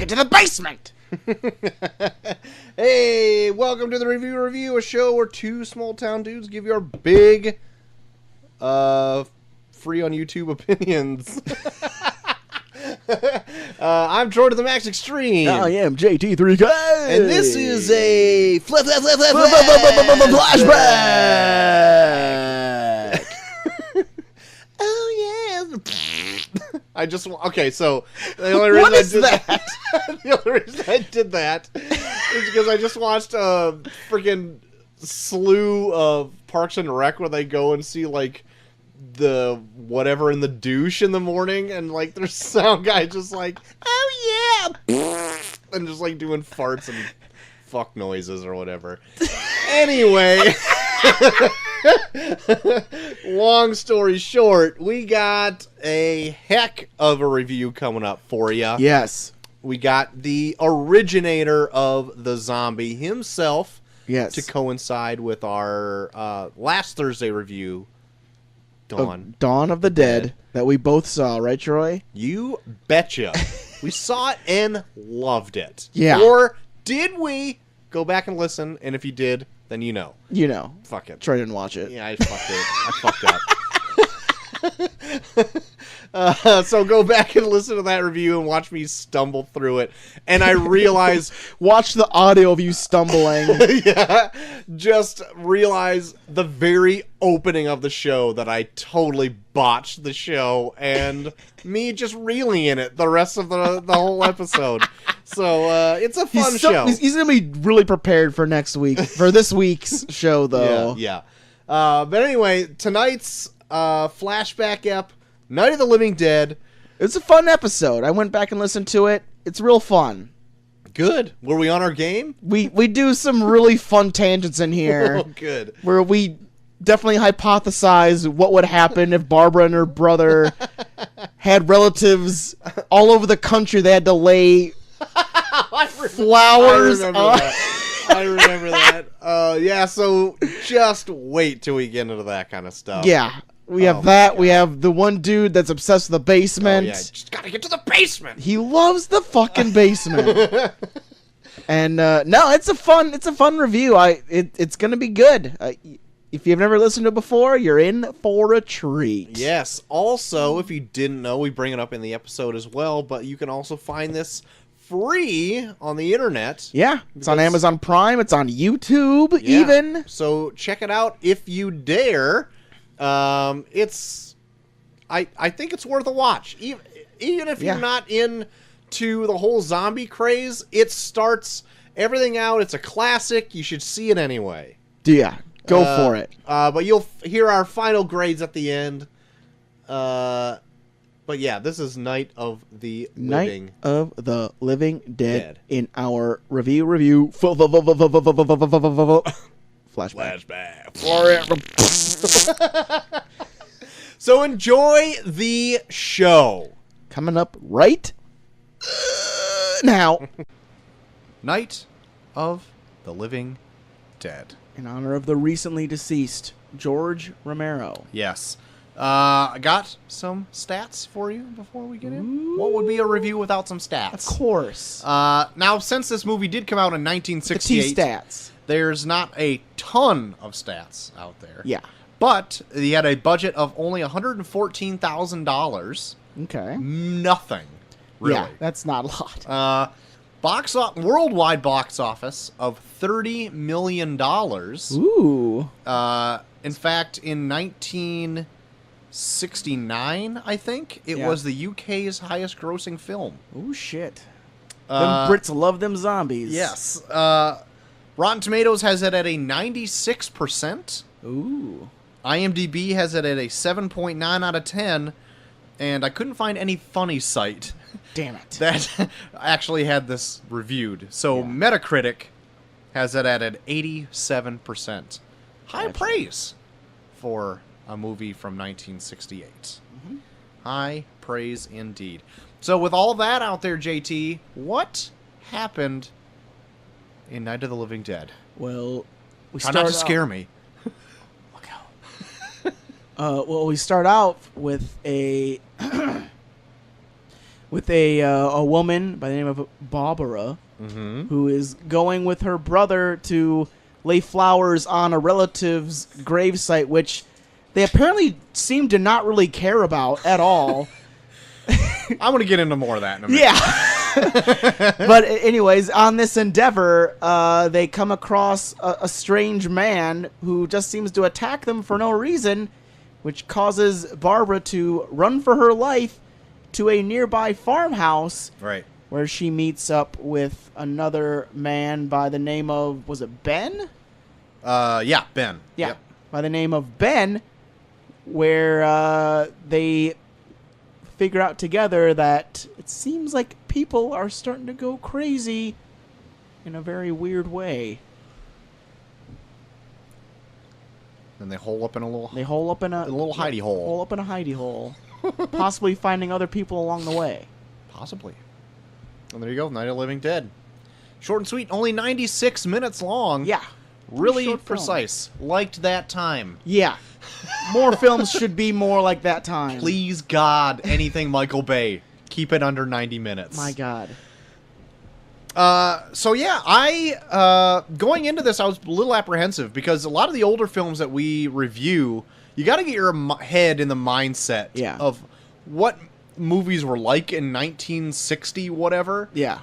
it to the basement! Hey, welcome to the Review, a show where two small-town dudes give you our big, free on YouTube opinions. I'm Jordan the Max Extreme. I am JT3K. And this is a flashback. Oh, yeah. Okay, so the only reason the only reason I did that is because I just watched a freaking slew of Parks and Rec where they go and see, like, the whatever in the douche in the morning, and, like, there's sound guy just like, oh, yeah, and just, like, doing farts and fuck noises or whatever. Anyway... Long story short, we got a heck of a review coming up for you. Yes. We got the originator of the zombie himself. Yes. To coincide with our last Thursday review, Dawn of the Dead, that we both saw, right, Troy? You betcha. We saw it and loved it. Yeah. Or did we? Go back and listen, and if you did, then you know. You know. Fuck it. Troy didn't watch it. Yeah, I fucked up. So go back and listen to that review and watch me stumble through it. And I realize... Watch the audio of you stumbling. Yeah. Just realize the very opening of the show that I totally botched the show. And me just reeling in it the rest of the whole episode. So it's a fun show. He's going to be really prepared for next week. For this week's show, though. Yeah. But anyway, tonight's flashback ep, Night of the Living Dead. It's a fun episode. I went back and listened to it. It's real fun. Good. Were we on our game? We do some really fun tangents in here. Oh, good. Where we definitely hypothesize what would happen if Barbara and her brother had relatives all over the country. They had to lay flowers on. I remember that. Yeah, so just wait till we get into that kind of stuff. Yeah. We have that. We have the one dude that's obsessed with the basement. Oh, yeah. Just gotta get to the basement. He loves the fucking basement. And no, it's a fun review. It's gonna be good. If you've never listened to it before, you're in for a treat. Yes. Also, if you didn't know, we bring it up in the episode as well, but you can also find this free on the internet. Yeah, it's on Amazon Prime. It's on YouTube, even. So check it out if you dare. I think it's worth a watch. Even if you're not into the whole zombie craze, it starts everything out. It's a classic. You should see it anyway. Yeah, go for it. But you'll hear our final grades at the end. But yeah, this is Night of the Living Dead in our review flashback. So enjoy the show. Coming up right now. Night of the Living Dead. In honor of the recently deceased George Romero. Yes. I got some stats for you before we get in. What would be a review without some stats? Of course. Now, since this movie did come out in 1968, the T-stats. There's not a ton of stats out there. Yeah. But he had a budget of only $114,000. Okay. Nothing, really. Yeah, that's not a lot. Worldwide box office of $30 million. Ooh. In fact, in 1969, I think, it was the UK's highest grossing film. Ooh, shit. Them Brits love them zombies. Yes. Rotten Tomatoes has it at a 96%. Ooh. IMDb has it at a 7.9 out of 10. And I couldn't find any funny site Damn it. that actually had this reviewed. So Metacritic has it at an 87%. High praise for a movie from 1968. Mm-hmm. High praise indeed. So with all that out there, JT, what happened in Night of the Living Dead? Well, Try not to scare me. Look out. Well, we start out with a with a woman by the name of Barbara, who is going with her brother to lay flowers on a relative's gravesite, which they apparently seem to not really care about at all. I'm going to get into more of that in a minute. Yeah. But anyways, on this endeavor, they come across a strange man who just seems to attack them for no reason, which causes Barbara to run for her life to a nearby farmhouse. Right. Where she meets up with another man by the name of, was it Ben? Yeah, Ben. Yeah, Yep. by the name of Ben, where they figure out together that it seems like people are starting to go crazy in a very weird way. And they hole up in a little... They hole up in a little hidey hole. Hole up in a hidey hole. Possibly finding other people along the way. Possibly. And there you go, Night of the Living Dead. Short and sweet, only 96 minutes long. Yeah. Really precise. Liked that time. Yeah. More films should be more like that time. Please, God, anything Michael Bay. Keep it under 90 minutes. My God. So yeah, going into this, I was a little apprehensive because a lot of the older films that we review, you got to get your head in the mindset of what movies were like in 1960, whatever. Yeah.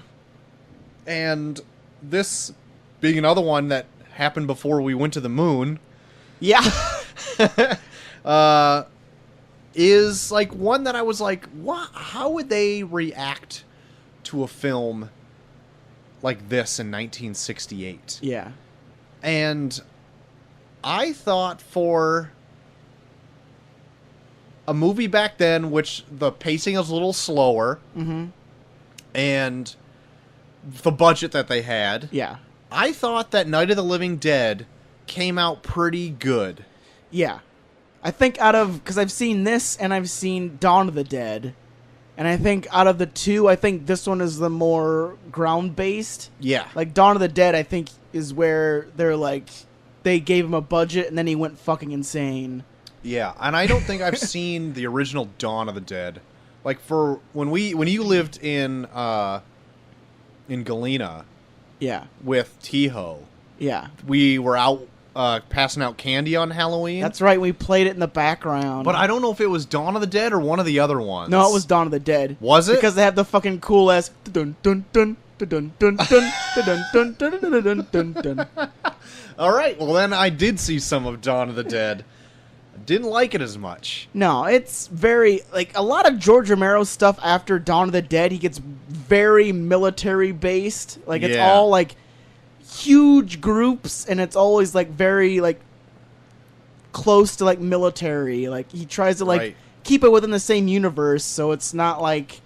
And this being another one that happened before we went to the moon. Yeah. Is like one that I was like, what? How would they react to a film like this in 1968? Yeah. And I thought for a movie back then, which the pacing is a little slower, and the budget that they had, I thought that Night of the Living Dead came out pretty good. Yeah. I think because I've seen this and I've seen Dawn of the Dead, and I think out of the two, I think this one is the more ground-based. Yeah. Like, Dawn of the Dead, I think, is where they're like, they gave him a budget and then he went fucking insane. Yeah, and I don't think I've seen the original Dawn of the Dead. Like, for when you lived in Galena, with Tiho, we were out passing out candy on Halloween. That's right, we played it in the background. But I don't know if it was Dawn of the Dead or one of the other ones. No, it was Dawn of the Dead. Was it? Because they have the fucking cool ass dun dun dun dun dun dun dun dun dun dun dun dun. All right, well then I did see some of Dawn of the Dead. Didn't like it as much. No, it's very, like, a lot of George Romero stuff after Dawn of the Dead, he gets very military-based. Like, it's all, like, huge groups, and it's always, like, very, like, close to, like, military. Like, he tries to, like, keep it within the same universe, so it's not, like...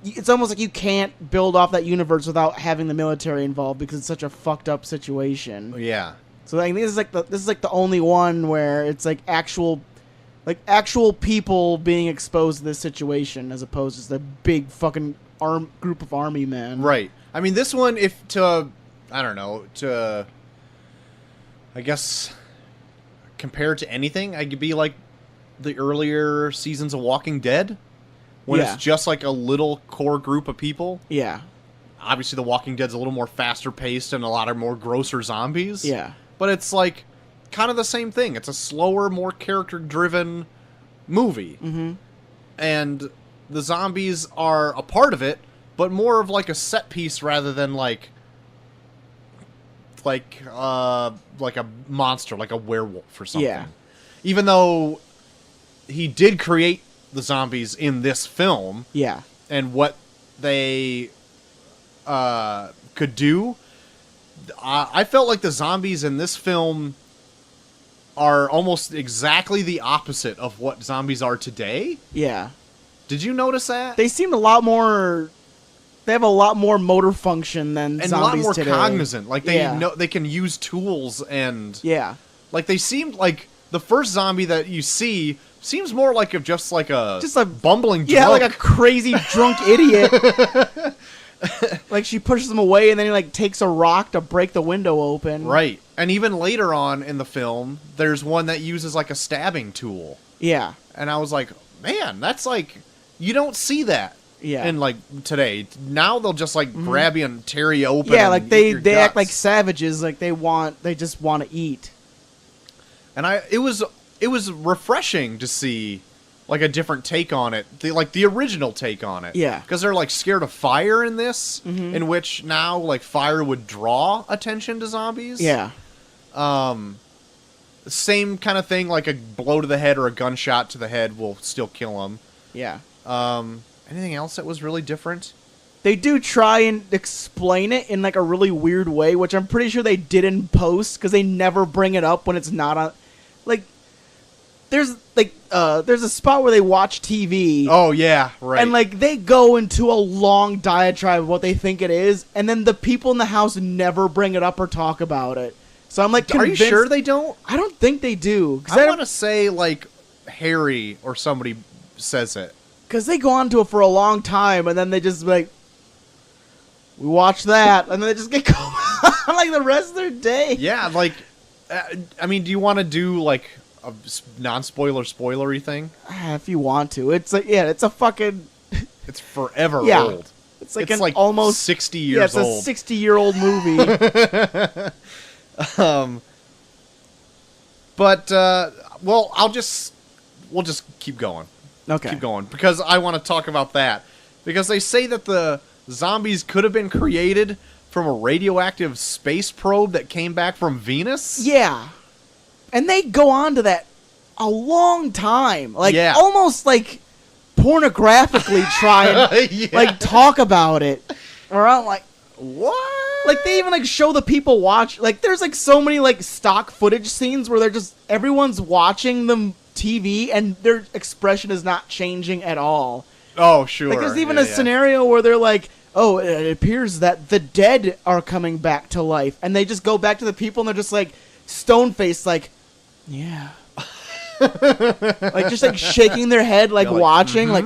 It's almost like you can't build off that universe without having the military involved because it's such a fucked up situation. Yeah. So I think this is like the only one where it's like actual people being exposed to this situation as opposed to the big fucking group of army men. Right. I mean, this one, I guess compared to anything, I could be like the earlier seasons of Walking Dead when it's just like a little core group of people. Yeah. Obviously, The Walking Dead's a little more faster paced and a lot of more grosser zombies. Yeah. But it's like kind of the same thing. It's a slower, more character-driven movie. Mm-hmm. And the zombies are a part of it, but more of like a set piece rather than like a monster, like a werewolf or something. Yeah. Even though he did create the zombies in this film. Yeah. And what they could do. I felt like the zombies in this film are almost exactly the opposite of what zombies are today. Yeah. Did you notice that? They seem a lot more... They have a lot more motor function than and zombies today. And a lot more cognizant. Like, they know they can use tools and... Yeah. Like, they seemed like... The first zombie that you see seems more like just a bumbling drunk. Yeah, like a crazy drunk idiot. Like, she pushes him away, and then he, like, takes a rock to break the window open. Right. And even later on in the film, there's one that uses, like, a stabbing tool. Yeah. And I was like, man, that's, like... You don't see that Yeah. And like today, now they'll just like grab you and tear you open. Yeah, and like eat your they act guts. like savages. Like they just want to eat. And it was refreshing to see like a different take on it, the original take on it. Yeah. Because they're like scared of fire in this, in which now like fire would draw attention to zombies. Yeah. Same kind of thing, like a blow to the head or a gunshot to the head will still kill them. Yeah. Anything else that was really different? They do try and explain it in like a really weird way, which I'm pretty sure they did in post because they never bring it up when it's not on. Like, there's a spot where they watch TV. Oh yeah, right. And like they go into a long diatribe of what they think it is, and then the people in the house never bring it up or talk about it. So I'm like, convinced, are you sure they don't? I don't think they do. I want to say like Harry or somebody says it. Because they go on to it for a long time, and then they just like, we watch that, and then they just get going on like the rest of their day. Yeah, like, I mean, do you want to do like a non-spoiler spoilery thing? If you want to, it's a fucking. It's forever Yeah. old. It's like almost 60 years old. Yeah, it's a 60-year-old movie. But well, we'll just keep going. Okay. Keep going because I want to talk about that because they say that the zombies could have been created from a radioactive space probe that came back from Venus. Yeah, and they go on to that a long time, like almost like pornographically try and like talk about it. Or I'm like, what? Like they even like show the people watch. Like there's like so many like stock footage scenes where they're just everyone's watching them TV and their expression is not changing at all. Oh sure. Like there's even a scenario where they're like, oh, it appears that the dead are coming back to life, and they just go back to the people and they're just like stone faced, like, yeah. Like just like shaking their head, like watching, like,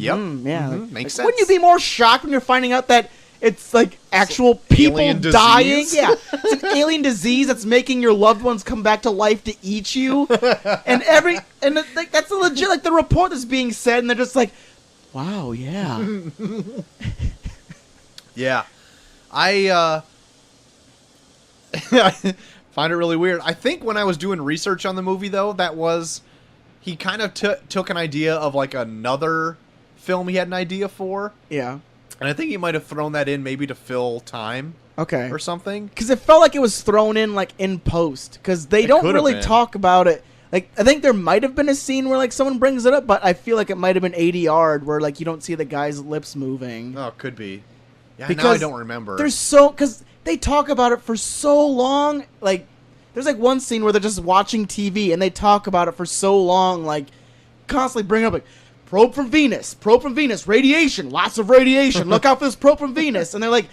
yep, yeah, makes like, sense. Wouldn't you be more shocked when you're finding out that it's like actual people dying? Yeah, it's an alien disease that's making your loved ones come back to life to eat you, and like that's a legit like the report that's being said, and they're just like, wow, yeah, yeah, I find it really weird. I think when I was doing research on the movie, though, he kind of took an idea of like another film he had an idea for. Yeah. And I think he might have thrown that in maybe to fill time. Okay. Or something. Because it felt like it was thrown in like in post. Because they don't really talk about it. Like, I think there might have been a scene where like someone brings it up, but I feel like it might have been ADR'd where like you don't see the guy's lips moving. Oh, it could be. Yeah, because now I don't remember. Because they talk about it for so long. Like, there's like one scene where they're just watching TV and they talk about it for so long, like constantly bring up like, probe from Venus, radiation, lots of radiation, look out for this probe from Venus. And they're like,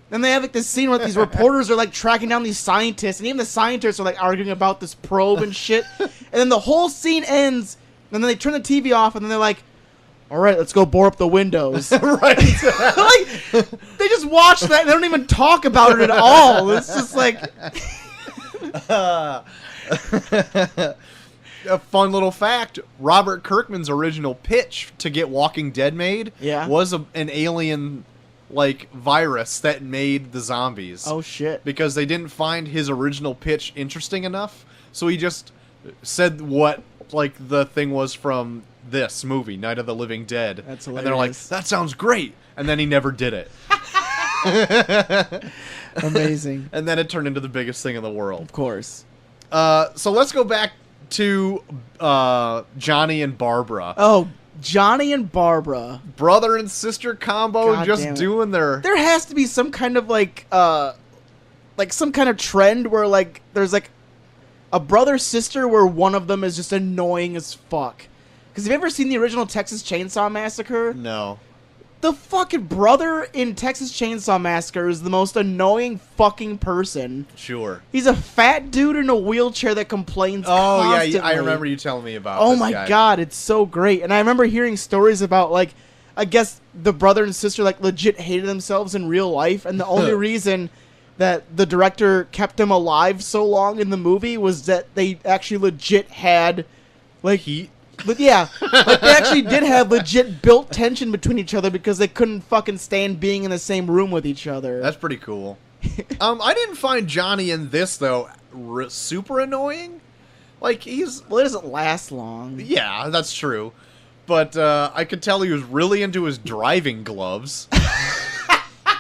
then they have like this scene where these reporters are like tracking down these scientists, and even the scientists are like arguing about this probe and shit. And then the whole scene ends, and then they turn the TV off, and then they're like, all right, let's go bore up the windows. Right. Like, they just watch that, and they don't even talk about it at all. It's just like... A fun little fact, Robert Kirkman's original pitch to get Walking Dead made was an alien like virus that made the zombies. Oh shit. Because they didn't find his original pitch interesting enough, so he just said what like the thing was from this movie, Night of the Living Dead. That's hilarious. And they're like, that sounds great. And then he never did it. Amazing. And then it turned into the biggest thing in the world. Of course. So let's go back to Johnny and Barbara. Oh, Johnny and Barbara. Brother and sister combo. God just doing their... There has to be some kind of like some kind of trend where like there's like a brother-sister where one of them is just annoying as fuck. Because have you ever seen the original Texas Chainsaw Massacre? No. The fucking brother in Texas Chainsaw Massacre is the most annoying fucking person. Sure. He's a fat dude in a wheelchair that complains constantly. Yeah, I remember you telling me about Oh this my guy. God, it's so great. And I remember hearing stories about, like, I guess the brother and sister, like, legit hated themselves in real life, and the only reason that the director kept them alive so long in the movie was that they actually legit had, like... But yeah, like they actually did have legit built tension between each other because they couldn't fucking stand being in the same room with each other. That's pretty cool. I didn't find Johnny in this though super annoying. Like well, it doesn't last long. Yeah, that's true. But I could tell he was really into his driving gloves.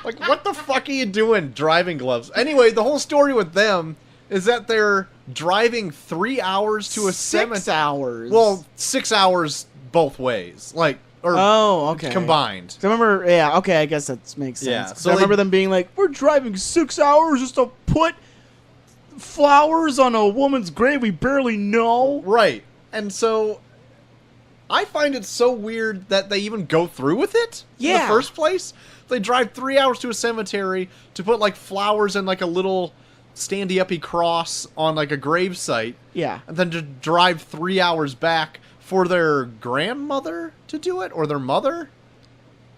Like, what the fuck are you doing, driving gloves? Anyway, the whole story with them is that they're driving 3 hours to a 6 hours. Well, 6 hours both ways. Like, or okay. Combined. So I remember, yeah, okay, I guess that makes sense. Yeah, So I remember them being like, we're driving 6 hours just to put flowers on a woman's grave we barely know. Right. And so I find it so weird that they even go through with it in the first place. They drive 3 hours to a cemetery to put, like, flowers and, like, a little standy-uppy cross on, like, a grave site. Yeah. And then to drive 3 hours back for their grandmother to do it? Or their mother?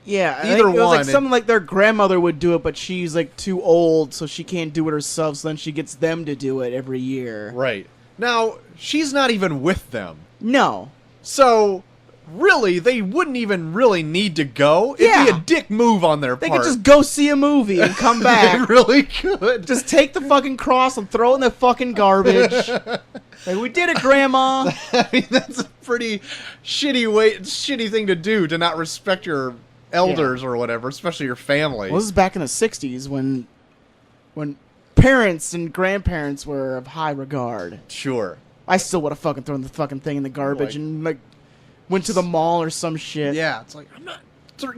Yeah. Either one. It was like something like their grandmother would do it, but she's, like, too old, so she can't do it herself, so then she gets them to do it every year. Right. Now, she's not even with them. No. So, really, they wouldn't even really need to go. Yeah. It'd be a dick move on their They part. could just go see a movie and come back. They really could. Just take the fucking cross and throw it in the fucking garbage. Like, we did it, Grandma. I mean, that's a pretty shitty thing to do, to not respect your elders or whatever, especially your family. Well, this is back in the 60s when parents and grandparents were of high regard. Sure. I still would have fucking thrown the fucking thing in the garbage Like, and, like, went to the mall or some shit. Yeah, it's like, I'm not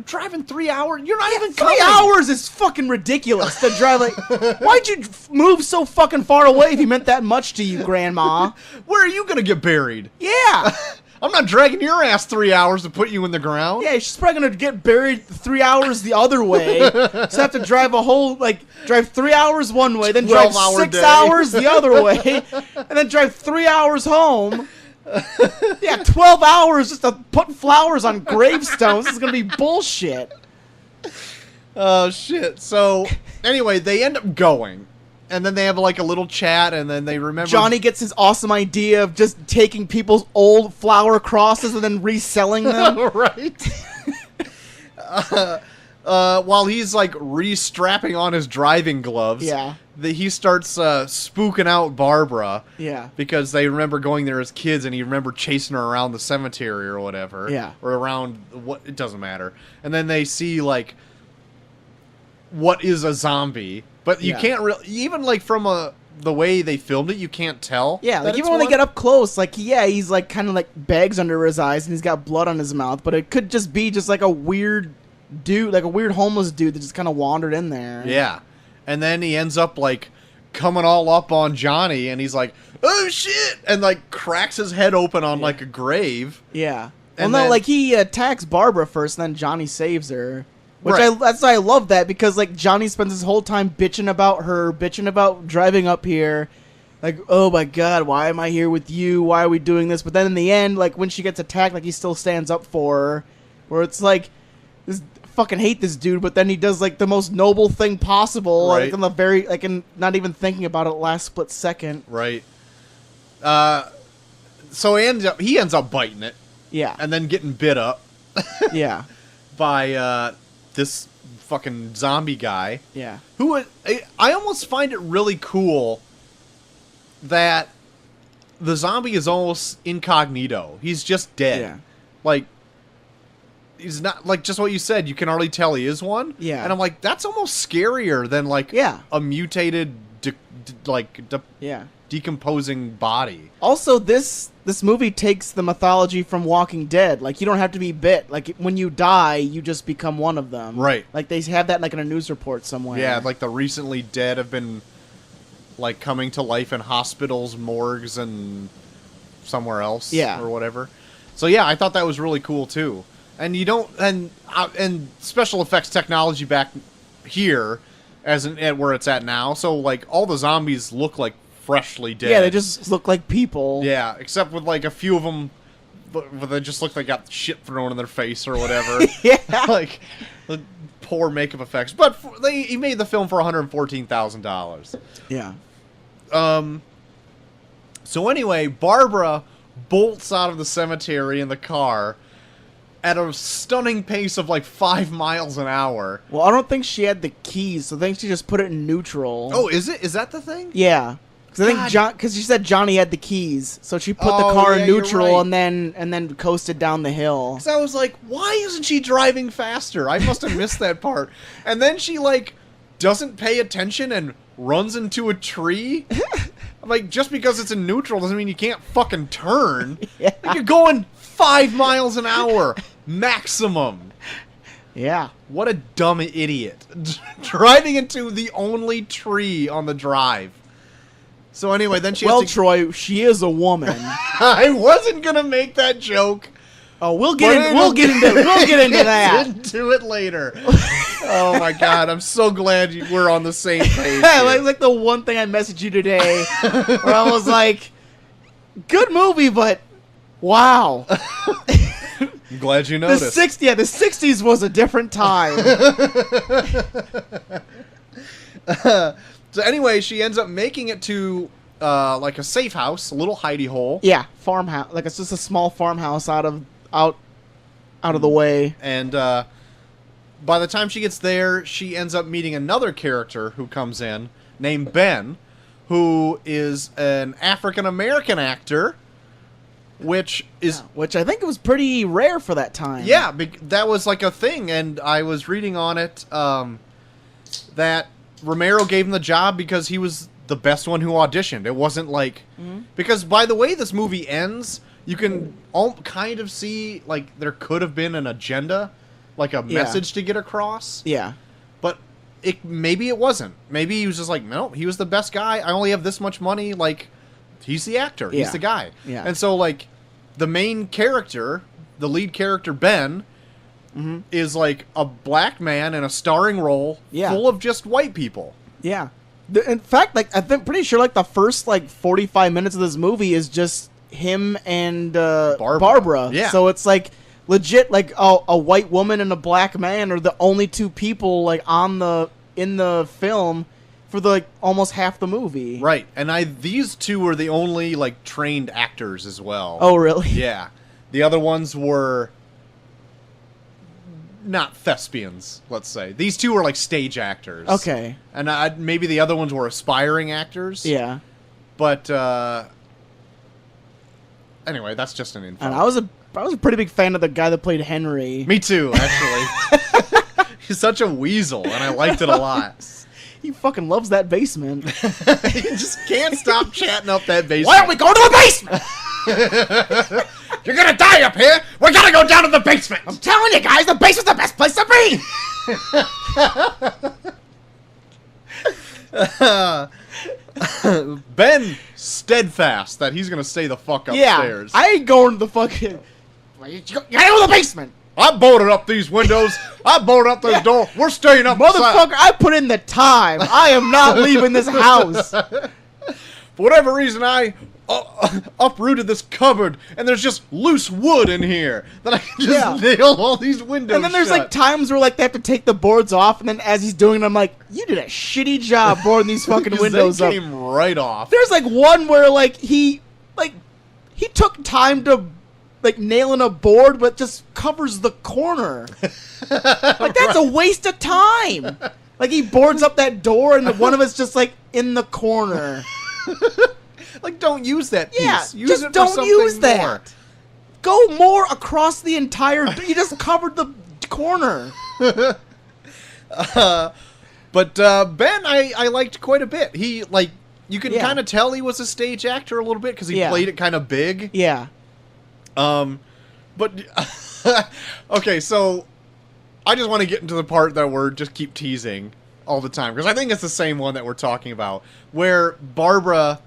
driving 3 hours. You're not even 3 coming. hours is fucking ridiculous to drive. Like, why'd you move so fucking far away if you meant that much to you, Grandma? Where are you going to get buried? Yeah. I'm not dragging your ass 3 hours to put you in the ground. Yeah, she's probably gonna get buried 3 hours the other way. So have to drive drive 3 hours one way, then drive 6 hours the other way, and then drive 3 hours home. Yeah, 12 hours just to put flowers on gravestones. This is gonna be bullshit. Oh, shit. So, anyway, they end up going. And then they have, like, a little chat, and then they remember... Johnny gets his awesome idea of just taking people's old flower crosses and then reselling them. Right. While he's, like, re-strapping on his driving gloves, Yeah. He starts spooking out Barbara. Yeah. Because they remember going there as kids, and he remember chasing her around the cemetery or whatever. Yeah. Or around... it doesn't matter. And then they see, like, what is a zombie... But you can't really, even like from the way they filmed it, you can't tell. Yeah, like even when they get up close, like he's like kind of like bags under his eyes and he's got blood on his mouth. But it could just be just like a weird dude, like a weird homeless dude that just kind of wandered in there. Yeah, and then he ends up like coming all up on Johnny, and he's like, "Oh shit!" and like cracks his head open on like a grave. Yeah. And Well, no, then- like he attacks Barbara first, and then Johnny saves her. Which Right. that's why I love that, because like Johnny spends his whole time bitching about her, bitching about driving up here, like, oh my god, why am I here with you? Why are we doing this? But then in the end, like when she gets attacked, like he still stands up for her. Where it's like, this fucking hate this dude, but then he does like the most noble thing possible, Right. like in the very like in not even thinking about it last split second. Right. So he ends up biting it, Yeah. and then getting bit up Yeah. by this fucking zombie guy. Yeah. I almost find it really cool that the zombie is almost incognito. He's just dead. Yeah. Like, he's not, like, just what you said, you can already tell he is one. Yeah. And I'm like, that's almost scarier than, like, a mutated, Yeah. decomposing body. Also, this movie takes the mythology from Walking Dead. Like, you don't have to be bit. Like, when you die, you just become one of them. Right. Like, they have that, like, in a news report somewhere. Yeah, like, the recently dead have been, like, coming to life in hospitals, morgues, and somewhere else. Yeah. Or whatever. So, yeah, I thought that was really cool, too. And you don't... And special effects technology back here, at where it's at now, so, like, all the zombies look like freshly dead. Yeah, they just look like people. Yeah, except with, like, a few of them, they just look like they got shit thrown in their face or whatever. Yeah. Like, the poor makeup effects. But he made the film for $114,000. Yeah. So anyway, Barbara bolts out of the cemetery in the car at a stunning pace of like 5 miles an hour. Well, I don't think she had the keys, so I think she just put it in neutral. Oh, is it? Is that the thing? Yeah. Because I think because she said Johnny had the keys, so she put the car in neutral and then coasted down the hill. Because I was like, why isn't she driving faster? I must have missed that part. And then she like doesn't pay attention and runs into a tree. I'm like, just because it's in neutral doesn't mean you can't fucking turn. Yeah. Like, you're going 5 miles an hour maximum. Yeah. What a dumb idiot. Driving into the only tree on the drive. So anyway, then she has to... Troy, she is a woman. I wasn't gonna make that joke. Oh, we'll get into that. Into it later. Oh my god, I'm so glad we're on the same page. like the one thing I messaged you today, where I was like, "Good movie, but wow." I'm glad you noticed. The 60s was a different time. So anyway, she ends up making it to like a safe house, a little hidey hole. Yeah, farmhouse. Like it's just a small farmhouse out of the way. And by the time she gets there, she ends up meeting another character who comes in named Ben, who is an African American actor, which I think it was pretty rare for that time. Yeah, that was like a thing, and I was reading on it that Romero gave him the job because he was the best one who auditioned. It wasn't like... Because by the way this movie ends, you can kind of see, like, there could have been an agenda, like a message to get across. Yeah. But maybe it wasn't. Maybe he was just like, no, he was the best guy. I only have this much money. Like, he's the actor. He's the guy. Yeah. And so, like, the main character, the lead character, Ben... is like a black man in a starring role full of just white people. Yeah. In fact, like I'm pretty sure like the first like 45 minutes of this movie is just him and Barbara. Yeah. So it's like legit like a white woman and a black man are the only two people like in the film for the like almost half the movie. Right. And these two were the only like trained actors as well. Oh, really? Yeah. The other ones were not thespians, let's say. These two were like stage actors. Okay. And maybe the other ones were aspiring actors. Yeah. But anyway, that's just an info. And I was a pretty big fan of the guy that played Henry. Me too, actually. He's such a weasel, and I liked it a lot. He fucking loves that basement. He just can't stop chatting up that basement. Why don't we go to the basement? You're gonna die up here! We gotta go down to the basement! I'm telling you guys, the basement's the best place to be! Ben steadfast that he's gonna stay the fuck upstairs. Yeah, I ain't going to the fucking... You gotta go to the basement! I bolted up these windows. I bolted up this door. We're staying up. Motherfucker, I put in the time. I am not leaving this house. For whatever reason, I uprooted this cupboard, and there's just loose wood in here. Then I can just nail all these windows And then there's shut. like times where like they have to take the boards off, and then as he's doing it, I'm like, you did a shitty job boarding these fucking windows they up. came right off. There's like one where like he took time to like nailing a board, but just covers the corner. Like that's a waste of time. Like he boards up that door, and one of it's just like in the corner. Like, don't use that piece. Yeah, use just it for don't use that. more. Go more across the entire... You just covered the corner. But Ben, I liked quite a bit. He, like, you can kind of tell he was a stage actor a little bit because he played it kind of big. Yeah. But, okay, so I just want to get into the part that we're just keep teasing all the time because I think it's the same one that we're talking about where Barbara...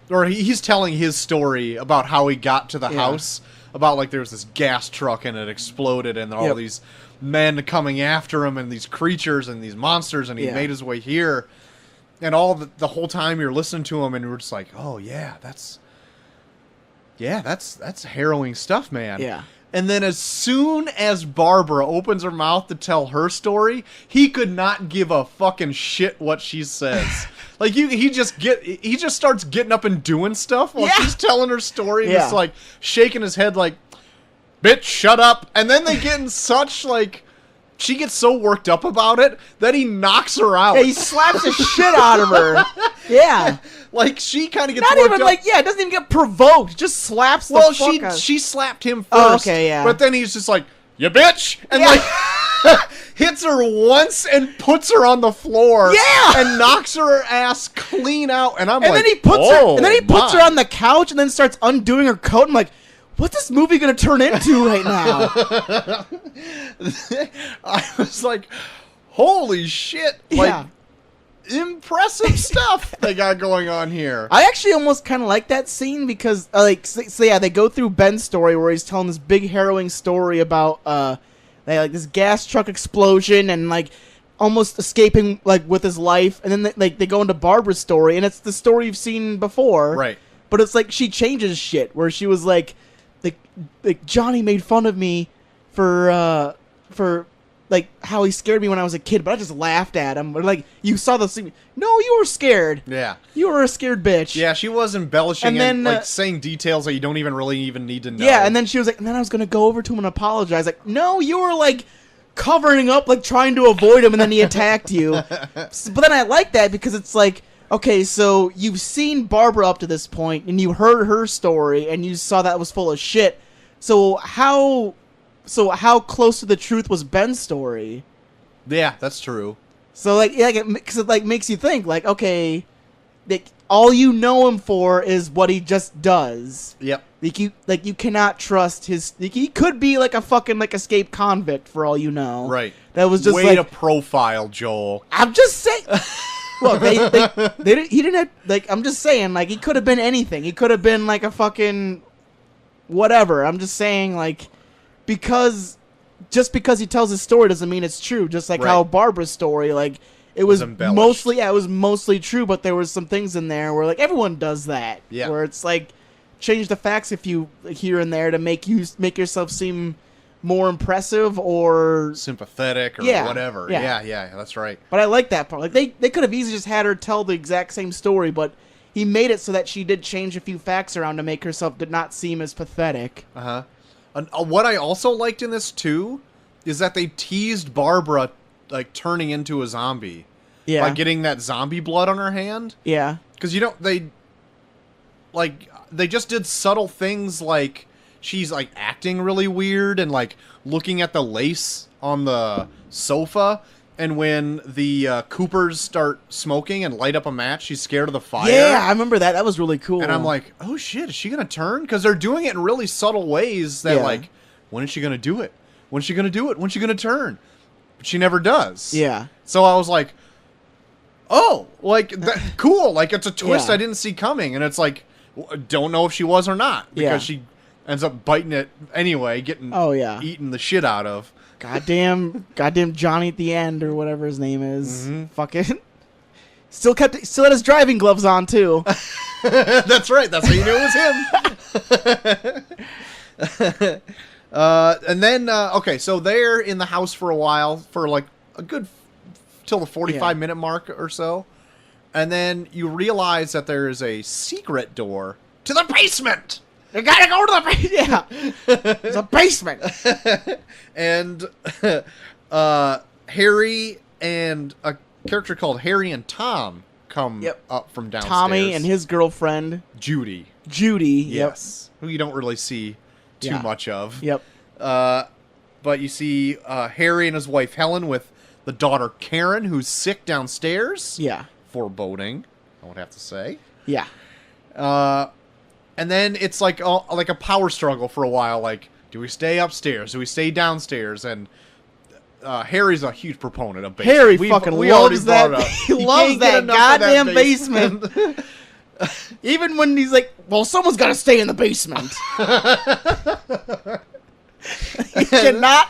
Or he's telling his story about how he got to the house, about like there was this gas truck and it exploded and all these men coming after him and these creatures and these monsters and he made his way here. And all the whole time you're listening to him and you're just like, oh yeah, that's harrowing stuff, man. Yeah. And then as soon as Barbara opens her mouth to tell her story, he could not give a fucking shit what she says. Like he just starts getting up and doing stuff while she's telling her story, and just like shaking his head like, "Bitch, shut up!" And then they get in such like, she gets so worked up about it that he knocks her out. Yeah, he slaps the shit out of her. Yeah, like she kind of gets not worked even up. like it doesn't even get provoked. Just slaps. The fuck out. She slapped him first. Oh, okay, yeah. But then he's just like, "You bitch," and like. Hits her once and puts her on the floor. Yeah, and knocks her ass clean out. And I'm like, then he puts her on the couch and then starts undoing her coat. I'm like, what's this movie gonna turn into right now? I was like, holy shit! Like, impressive stuff they got going on here. I actually almost kind of like that scene because, they go through Ben's story where he's telling this big harrowing story about they like this gas truck explosion and like almost escaping like with his life, and then they go into Barbara's story, and it's the story you've seen before, right? But it's like she changes shit where she was like Johnny made fun of me for like how he scared me when I was a kid, but I just laughed at him. Or like, you saw the scene. No, you were scared. Yeah, you were a scared bitch. Yeah, she was embellishing and like saying details that you don't even need to know. Yeah, and then she was like, and then I was gonna go over to him and apologize. Like, no, you were like covering up, like trying to avoid him, and then he attacked you. But then I like that because it's like, okay, so you've seen Barbara up to this point, and you heard her story, and you saw that was full of shit. So how close to the truth was Ben's story? Yeah, that's true. So because it makes you think like, okay, all you know him for is what he just does. Yep. You cannot trust his. He could be like a fucking like escaped convict for all you know. Right. That was just way to profile Joel. I'm just saying. Look, he didn't have, like, I'm just saying, like, he could have been anything. He could have been like a fucking whatever. I'm just saying, like, just because he tells his story doesn't mean it's true. Just like how Barbara's story, like, it was mostly true, but there was some things in there where like everyone does that. Yeah. Where it's like change the facts a few here and there to make yourself seem more impressive or sympathetic or whatever. Yeah, that's right. But I like that part. Like they could have easily just had her tell the exact same story, but he made it so that she did change a few facts around to make herself did not seem as pathetic. Uh-huh. What I also liked in this, too, is that they teased Barbara, like, turning into a zombie. Yeah. By getting that zombie blood on her hand. Yeah. Because, they just did subtle things like she's, like, acting really weird and, like, looking at the lace on the sofa. And when the Coopers start smoking and light up a match, she's scared of the fire. Yeah, I remember that. That was really cool. And I'm like, oh shit, is she going to turn? Because they're doing it in really subtle ways that, like, when is she going to do it? When's she going to do it? When's she going to turn? But she never does. Yeah. So I was like, oh, like, cool. Like, it's a twist I didn't see coming. And it's like, don't know if she was or not. Because she ends up biting it anyway, getting eaten the shit out of. Goddamn Johnny at the end or whatever his name is. Mm-hmm. Fucking still had his driving gloves on too. That's right. That's how you knew it was him. And then okay, so they're in the house for a while for like a good till the 45-minute mark or so, and then you realize that there is a secret door to the basement. You gotta go to the basement. Yeah, it's a basement. And Harry and a character called Harry and Tom come up from downstairs. Tommy and his girlfriend Judy. Yes, who you don't really see too much of. Yep. But you see Harry and his wife Helen with the daughter Karen, who's sick downstairs. Yeah. Foreboding, I would have to say. Yeah. And then it's like a power struggle for a while. Like, do we stay upstairs? Do we stay downstairs? And Harry's a huge proponent of basement. Harry fucking loves that. He loves that goddamn basement. Even when he's like, well, someone's got to stay in the basement. He cannot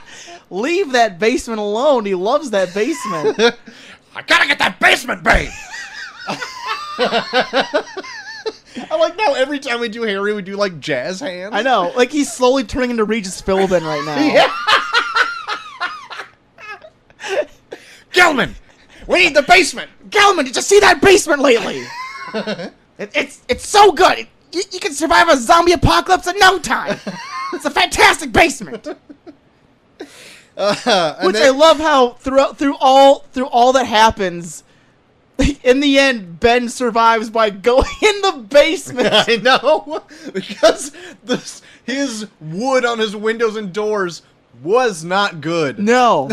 leave that basement alone. He loves that basement. I gotta get that basement, babe. I like now every time we do Harry, we do like jazz hands. I know. Like he's slowly turning into Regis Philbin right now. Yeah. Gelman, we need the basement. Gelman, did you see that basement lately? It's so good. You can survive a zombie apocalypse in no time. It's a fantastic basement. Which I love how through all that happens, in the end, Ben survives by going in the basement. I know, because his wood on his windows and doors was not good. No.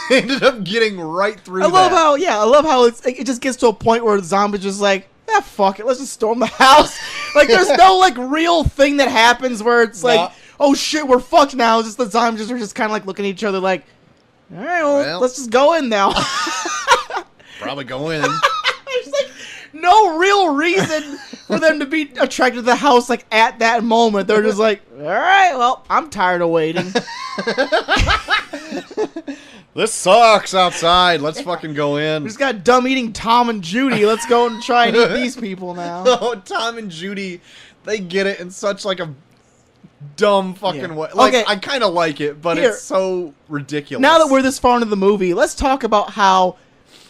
They ended up getting right through. I love how it just gets to a point where the zombies just like, fuck it, let's just storm the house. Like there's no like real thing that happens where it's like, oh shit, we're fucked now. It's just the zombies are just kind of like looking at each other like, all right, well, let's just go in now. Probably go in. There's like no real reason for them to be attracted to the house like at that moment. They're just like, all right, well, I'm tired of waiting. This sucks outside. Let's fucking go in. We just got done eating Tom and Judy. Let's go and try and eat these people now. Oh, Tom and Judy, they get it in such like a dumb fucking way. Like, okay. I kind of like it, but it's so ridiculous. Now that we're this far into the movie, let's talk about how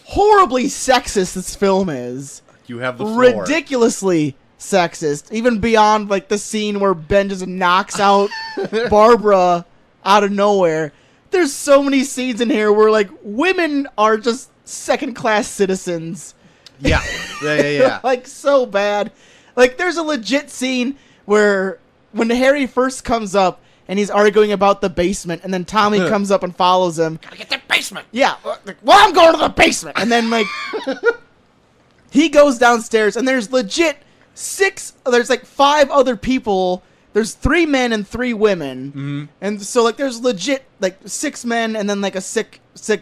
horribly sexist this film is. You have the floor. Ridiculously sexist. Even beyond like the scene where Ben just knocks out Barbara out of nowhere. There's so many scenes in here where like women are just second-class citizens. Yeah. Like so bad. Like there's a legit scene where when Harry first comes up and he's arguing about the basement, and then Tommy comes up and follows him. Gotta get that basement. Yeah. Well, I'm going to the basement. And then like he goes downstairs and there's legit there's like 5 other people. There's 3 men and 3 women. Mm-hmm. And so like there's legit like 6 men and then like a sick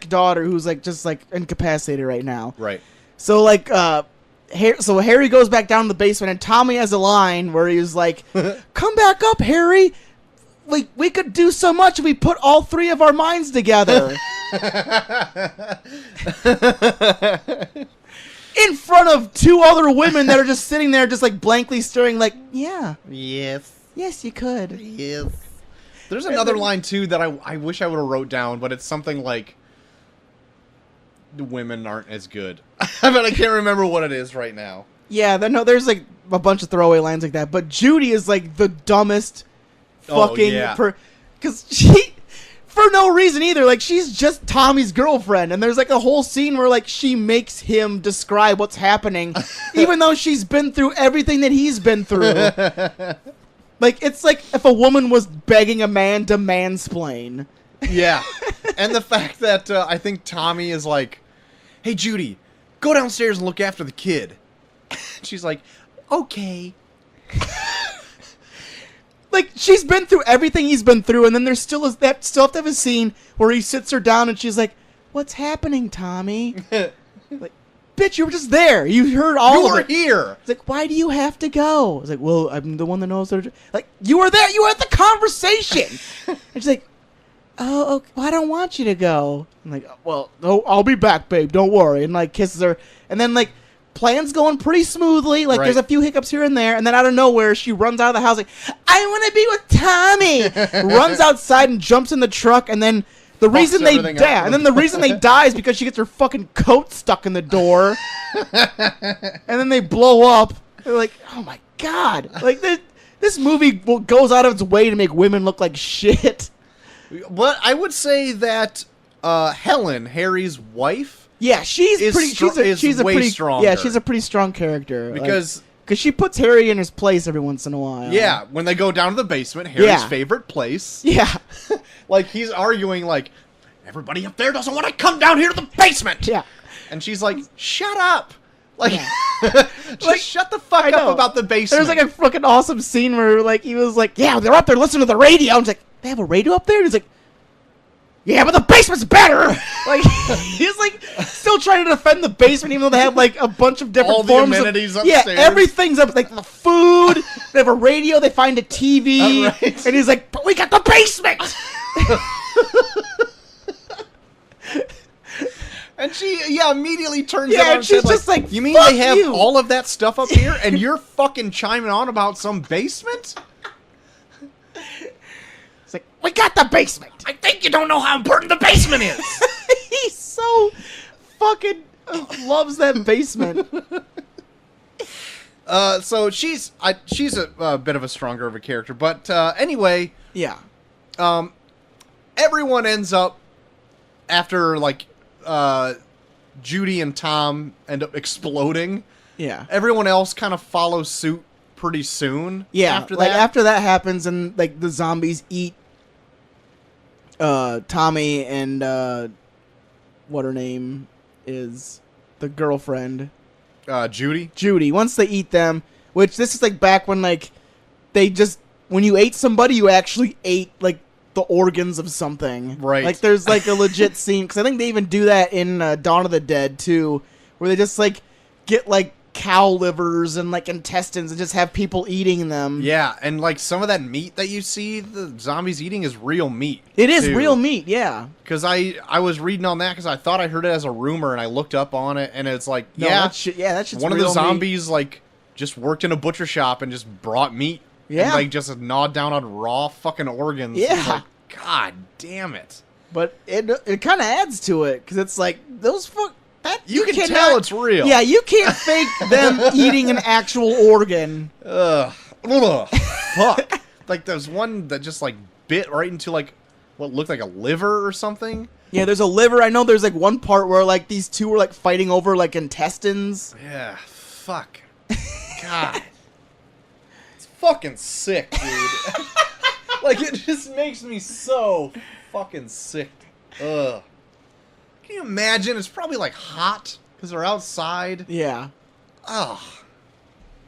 daughter who's like just like incapacitated right now. Right. So like Harry goes back down to the basement and Tommy has a line where he's like, "Come back up, Harry. Like we could do so much if we put all 3 of our minds together." In front of 2 other women that are just sitting there just like blankly staring like, yeah. Yes, you could. Yes. There's another line, too, that I wish I would have wrote down, but it's something like, the women aren't as good. But I can't remember what it is right now. Yeah, there's like a bunch of throwaway lines like that, but Judy is like the dumbest fucking... Because she... For no reason either, like she's just Tommy's girlfriend, and there's like a whole scene where like she makes him describe what's happening, even though she's been through everything that he's been through. Like it's like if a woman was begging a man to mansplain. Yeah, and the fact that I think Tommy is like, "Hey Judy, go downstairs and look after the kid." She's like, "Okay." Like, she's been through everything he's been through, and then there's still have to have a scene where he sits her down and she's like, "What's happening, Tommy?" Like, bitch, you were just there. You heard all of it. You were here. It's like, why do you have to go? It's like, well, I'm the one that knows. Like, you were there. You were at the conversation. And she's like, oh, okay, well, I don't want you to go. I'm like, well, no, I'll be back, babe. Don't worry. And, like, kisses her. And then, like, plan's going pretty smoothly. Like, there's a few hiccups here and there. And then out of nowhere, she runs out of the house like, I want to be with Tommy. Runs outside and jumps in the truck. And then the reason they die, and then the reason they die is because she gets her fucking coat stuck in the door. And then they blow up. They're like, oh my God. Like, this movie goes out of its way to make women look like shit. But I would say that Helen, Harry's wife, yeah, she's way stronger. Yeah, she's a pretty strong character because she puts Harry in his place every once in a while. Yeah, when they go down to the basement, Harry's favorite place. Yeah, like he's arguing like everybody up there doesn't want to come down here to the basement. Yeah, and she's like, "Shut up." Like, just shut the fuck up about the basement. There's like a fucking awesome scene where like he was like, "Yeah, they're up there listening to the radio." I was like, "They have a radio up there?" And he's like, "Yeah, but the basement's better." Like he's like still trying to defend the basement, even though they have like a bunch of different forms of amenities upstairs. Yeah, everything's up. Like the food, they have a radio, they find a TV, right. And he's like, "But we got the basement." And she, immediately turns Yeah, around and she's said, just like, you mean "Fuck they have you." all of that stuff up here, and you're fucking chiming on about some basement? It's like, we got the basement. I think you don't know how important the basement is. He so fucking loves that basement. So she's a bit of a stronger of a character, but anyway, Yeah. everyone ends up after like Judy and Tom end up exploding. Yeah. Everyone else kind of follows suit pretty soon. Yeah. after like that. after that happens and like the zombies eat Tommy and what her name is, the girlfriend. Judy. Judy. Once they eat them, which this is like back when like they just when you ate somebody, you actually ate like the organs of something. Right. Like there's like a legit scene because I think they even do that in Dawn of the Dead too, where they just like get like cow livers and like intestines and just have people eating them. Yeah, and like some of that meat that you see the zombies eating is real meat. It is too. real meat. Yeah. Because I was reading on that because I thought I heard it as a rumor and I looked up on it and it's like No, that shit's one of the real meat. zombies like just worked in a butcher shop and just brought meat. Yeah. And, like just gnawed down on raw fucking organs. Yeah. It's like, God damn it. But it kind of adds to it because it's like those that You can cannot- tell it's real. Yeah, you can't fake them eating an actual organ. Ugh. Fuck. Like there's one that just like bit right into like what looked like a liver or something. Yeah, there's a liver. I know there's like one part where like these two were like fighting over like intestines. Yeah. Fuck. God. It's fucking sick, dude. Like it just makes me so fucking sick. Ugh. Can you imagine? It's probably like hot because they're outside. Yeah. Oh,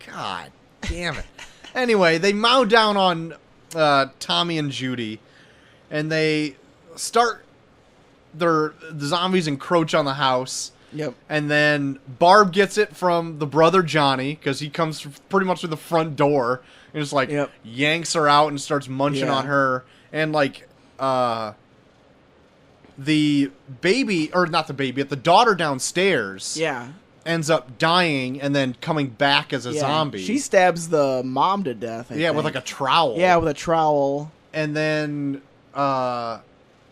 God damn it. Anyway, they mow down on Tommy and Judy, and they start the zombies encroach on the house. Yep. And then Barb gets it from the brother Johnny because he comes pretty much through the front door and just like yanks her out and starts munching on her. And like the baby, or not the baby, the daughter downstairs ends up dying and then coming back as a zombie. She stabs the mom to death. I think. With like a trowel. Yeah, with a trowel. And then I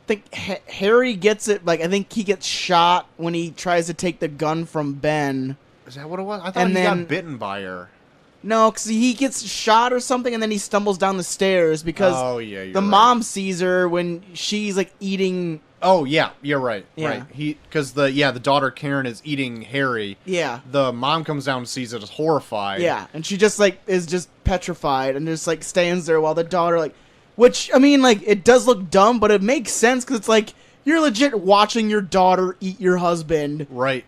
think Harry gets it. Like I think he gets shot when he tries to take the gun from Ben. Is that what it was? I thought he got bitten by her. No, because he gets shot or something, and then he stumbles down the stairs because the mom sees her when she's like eating. Oh yeah, you're right. Yeah. Right. Because the daughter Karen is eating Harry. Yeah. The mom comes down and sees it, is horrified. Yeah, and she just like is just petrified and just like stands there while the daughter like, which I mean like it does look dumb, but it makes sense because it's like you're legit watching your daughter eat your husband. Right.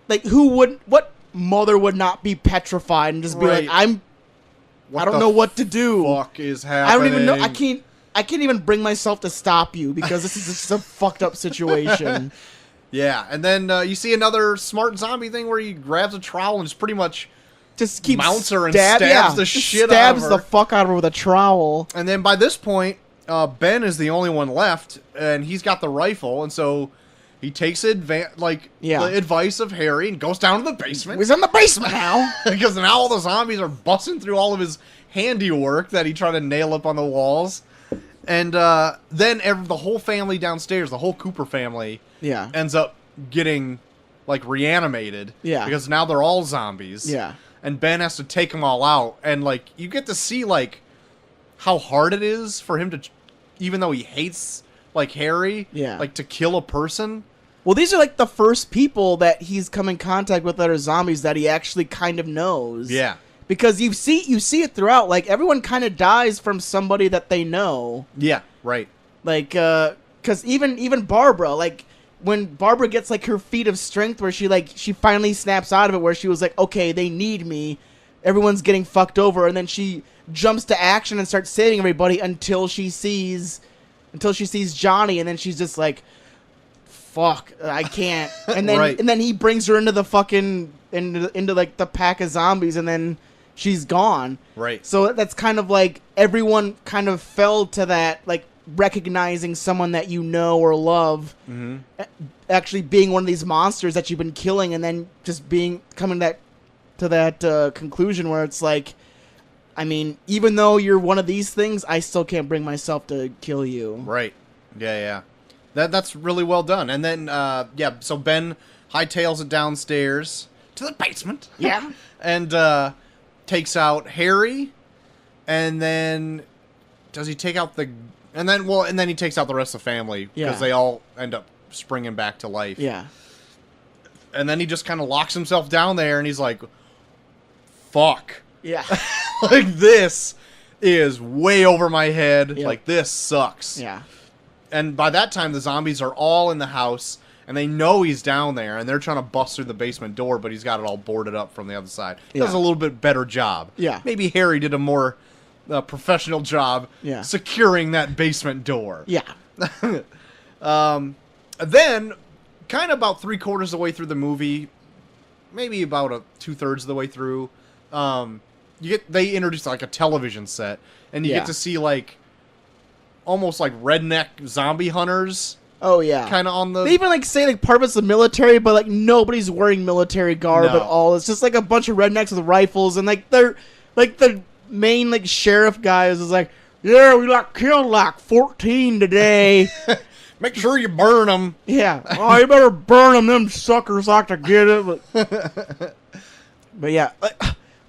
Like what mother would not be petrified and just be like, I don't know what to do. Fuck is happening? I don't even know. I can't even bring myself to stop you because this is just a fucked up situation. Yeah, and then you see another smart zombie thing where he grabs a trowel and just pretty much just keeps mounts her and stabs the shit out of her. Stabs the fuck out of her with a trowel. And then by this point, Ben is the only one left, and he's got the rifle, and so he takes the advice of Harry and goes down to the basement. He's in the basement now. Because now all the zombies are busting through all of his handiwork that he tried to nail up on the walls. And then the whole family downstairs, the whole Cooper family, ends up getting, like, reanimated. Yeah. Because now they're all zombies. Yeah. And Ben has to take them all out. And, like, you get to see, like, how hard it is for him to, even though he hates, like, Harry, like, to kill a person. Well, these are, like, the first people that he's come in contact with that are zombies that he actually kind of knows. Yeah. Because you see it throughout. Like, everyone kind of dies from somebody that they know. Yeah, right. Like, because even Barbara, like, when Barbara gets, like, her feat of strength where she finally snaps out of it where she was like, okay, they need me. Everyone's getting fucked over. And then she jumps to action and starts saving everybody until she sees Johnny. And then she's just like, fuck, I can't. And then and then he brings her into the fucking, into like, the pack of zombies. And then she's gone. Right. So that's kind of like everyone kind of fell to that. Like recognizing someone that you know or love actually being one of these monsters that you've been killing, and then just coming to that conclusion where it's like, I mean, even though you're one of these things, I still can't bring myself to kill you. Right. Yeah. That's really well done. And then, so Ben hightails it downstairs to the basement. Yeah. And takes out Harry, and then does he take out and then he takes out the rest of the family because they all end up springing back to life. Yeah. And then he just kind of locks himself down there, and he's like, fuck. Yeah. Like, this is way over my head. Yep. Like, this sucks. Yeah. And by that time, the zombies are all in the house, and they know he's down there, and they're trying to bust through the basement door, but he's got it all boarded up from the other side. He does a little bit better job. Yeah. Maybe Harry did a more professional job securing that basement door. Yeah. Then, kind of about 3/4 of the way through the movie, maybe about 2/3 of the way through, they introduce like a television set, and you get to see like almost like redneck zombie hunters. Oh yeah, kind of on the. They even like say like part of it's the military, but like nobody's wearing military garb at all. It's just like a bunch of rednecks with rifles, and like they're like the main like sheriff guy is like, yeah, we like killed like 14 today. Make sure you burn them. Yeah. Oh, you better burn them. Them suckers like to get it. But yeah.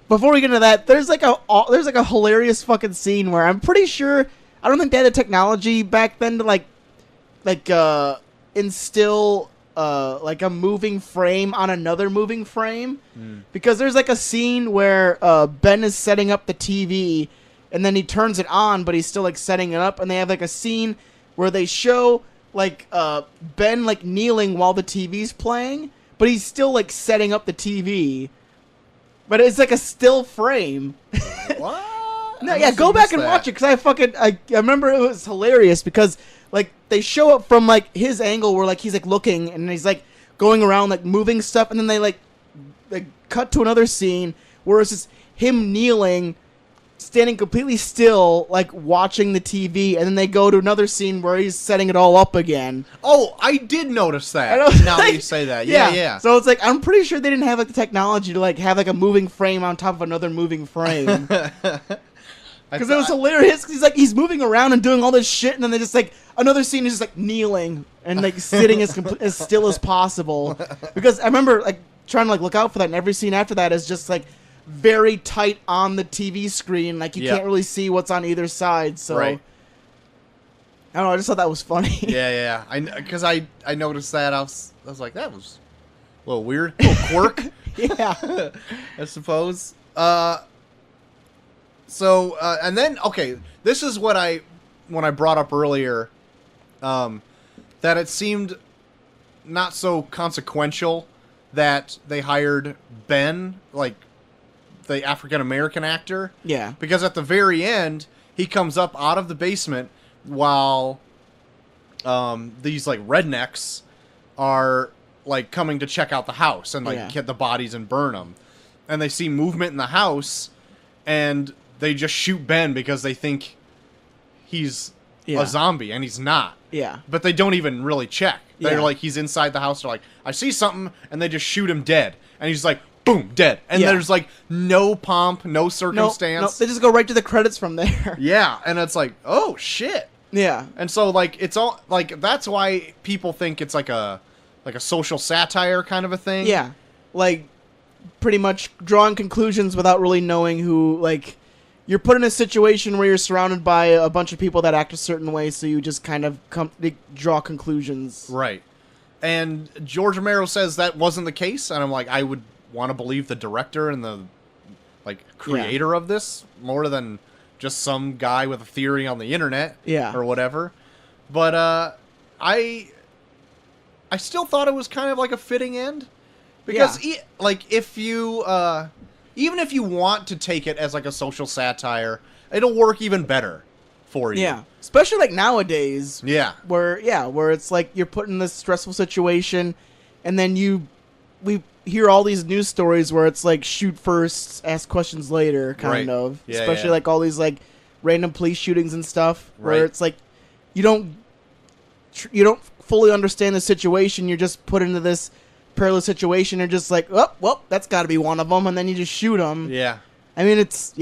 Before we get into that, there's like a hilarious fucking scene where I'm pretty sure I don't think they had the technology back then to like instill like a moving frame on another moving frame, because there's like a scene where Ben is setting up the TV and then he turns it on, but he's still like setting it up, and they have like a scene where they show like Ben like kneeling while the TV's playing, but he's still like setting up the TV. But it's like a still frame. What? No, yeah, go back and watch it, because I remember it was hilarious, because like they show up from like his angle where like he's like looking and he's like going around like moving stuff, and then they like cut to another scene where it's just him kneeling, standing completely still, like watching the TV, and then they go to another scene where he's setting it all up again. Oh, I did notice that. Now that you say that, yeah. So it's like I'm pretty sure they didn't have like the technology to like have like a moving frame on top of another moving frame. Because it was hilarious. Cause he's moving around and doing all this shit, and then they just like another scene is just like kneeling and like sitting as still as possible. Because I remember like trying to like look out for that, and every scene after that is just like very tight on the TV screen, like you can't really see what's on either side. So I don't know. I just thought that was funny. Yeah. Because I noticed that. I was like, that was a little weird, a little quirk. Yeah, I suppose. So and then this is what when I brought up earlier, that it seemed not so consequential that they hired Ben, like the African-American actor. Yeah. Because at the very end, he comes up out of the basement while these like rednecks are like coming to check out the house and like get the bodies and burn them. And they see movement in the house, and they just shoot Ben because they think he's a zombie, and he's not. Yeah. But they don't even really check. They're like, he's inside the house. They're like, I see something, and they just shoot him dead. And he's like, boom, dead. And there's like no pomp, no circumstance. No, they just go right to the credits from there. Yeah, and it's like, oh shit. Yeah. And so like it's all like that's why people think it's like a social satire kind of a thing. Yeah. Like pretty much drawing conclusions without really knowing who, like, you're put in a situation where you're surrounded by a bunch of people that act a certain way, so you just kind of draw conclusions. Right. And George Romero says that wasn't the case, and I'm like, I would want to believe the director and the like creator of this more than just some guy with a theory on the internet or whatever. But I still thought it was kind of like a fitting end, because like if you even if you want to take it as like a social satire, it'll work even better for you. Yeah, especially like nowadays. Yeah, where it's like you're put in this stressful situation, and then we hear all these news stories where it's like shoot first, ask questions later, kind of. Yeah, especially like all these like random police shootings and stuff, where it's like you don't fully understand the situation. You're just put into this perilous situation. You're just like, oh, well, that's got to be one of them, and then you just shoot them. Yeah. I mean, it's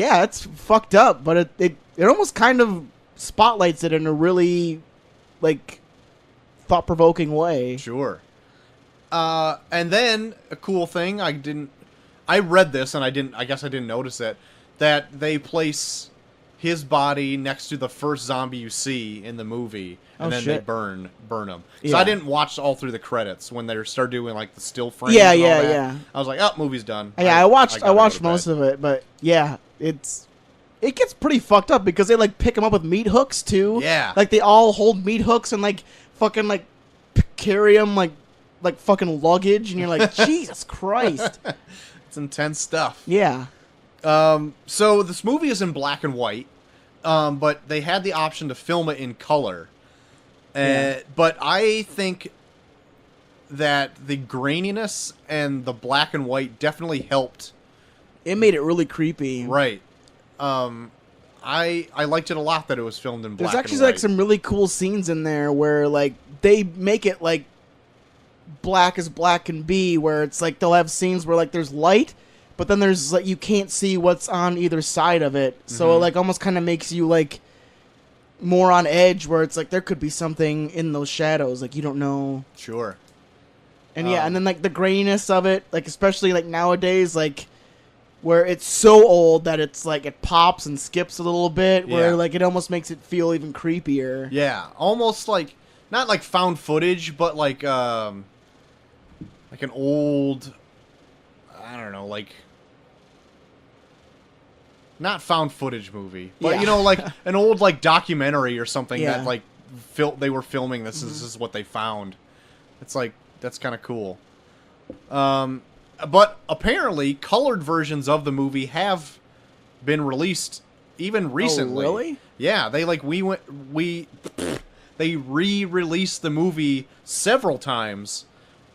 fucked up, but it almost kind of spotlights it in a really, like, thought-provoking way. Sure. And then a cool thing, I read this and I guess I didn't notice it, that they place his body next to the first zombie you see in the movie, and then they burn him. So I didn't watch all through the credits when they start doing like the still frames. Yeah. I was like, oh, movie's done. Yeah, I watched most of it, but yeah, it gets pretty fucked up because they like pick him up with meat hooks too. Yeah, like they all hold meat hooks and like fucking like carry him like fucking luggage, and you're like, Jesus Christ, it's intense stuff. Yeah. So this movie is in black and white, but they had the option to film it in color. But I think that the graininess and the black and white definitely helped. It made it really creepy. Right. I liked it a lot that it was filmed in black and white. There's actually like some really cool scenes in there where like they make it like black as black can be, where it's like they'll have scenes where like there's light, but then there's like you can't see what's on either side of it. So it like almost kind of makes you like more on edge, where it's like there could be something in those shadows, like you don't know. Sure. And and then like the graininess of it, like especially like nowadays, like where it's so old that it's like it pops and skips a little bit, where like it almost makes it feel even creepier. Yeah, almost like not like found footage, but like an old, I don't know, like not found footage movie, but you know, like an old like documentary or something that like they were filming this. This is what they found. It's like that's kind of cool. But apparently, colored versions of the movie have been released even recently. Oh, really? Yeah, they like they re-released the movie several times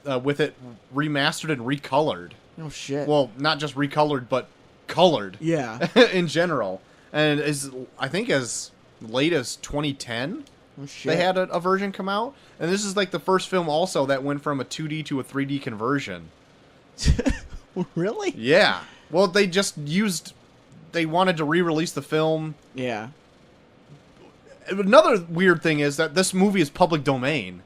with it remastered and recolored. Oh shit. Well, not just recolored, but colored. Yeah. In general, and I think as late as 2010. Oh, shit. They had a version come out, and this is like the first film also that went from a 2D to a 3D conversion. Really? Yeah. Well, they wanted to re-release the film. Yeah. Another weird thing is that this movie is public domain.